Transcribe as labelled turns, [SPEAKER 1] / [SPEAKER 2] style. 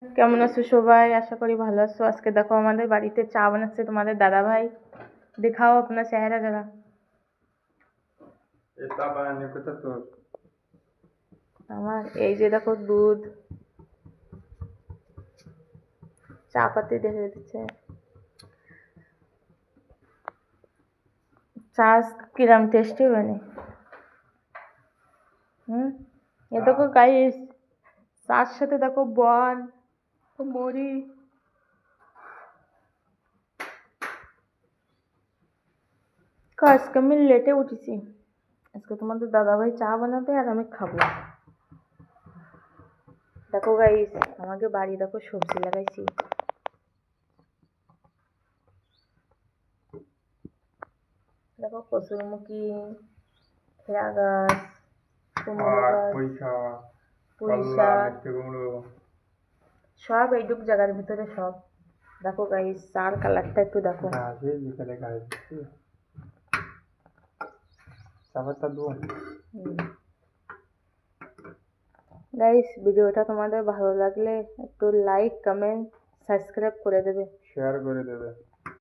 [SPEAKER 1] কেমন আছো সবাই? আশা করি ভালো আছো। আজকে দেখো আমাদের বাড়িতে চা বানাচ্ছে তোমাদের দাদা ভাই। দেখাও আপনার চেহারা জরা। আমার এই যে দেখো দুধ, চা পাতি দেখে দিচ্ছে। চা কিরম টেস্টি बने। ये देखो गाइस, চার সাথে দেখো বন, মরি। আজকে আমি লেটে উঠেছি। আজকে তোমাদের দাদা ভাই চা বানাবে আর আমি খাবো। দেখো গাইস, আমাকে বাড়ি দেখো সবজি লাগাইছি। দেখো কসুরমুখী, খেয়া গাছ, কুমড়ো গাছ, পুঁই শাক, সব এইটুক জায়গার ভিতরে সব। দেখো গাইস, চার কালারটা একটু দেখো। গাইস, ভিডিওটা তোমাদের ভালো লাগলে একটু লাইক, কমেন্ট, সাবস্ক্রাইব করে দেবে, শেয়ার করে দেবে।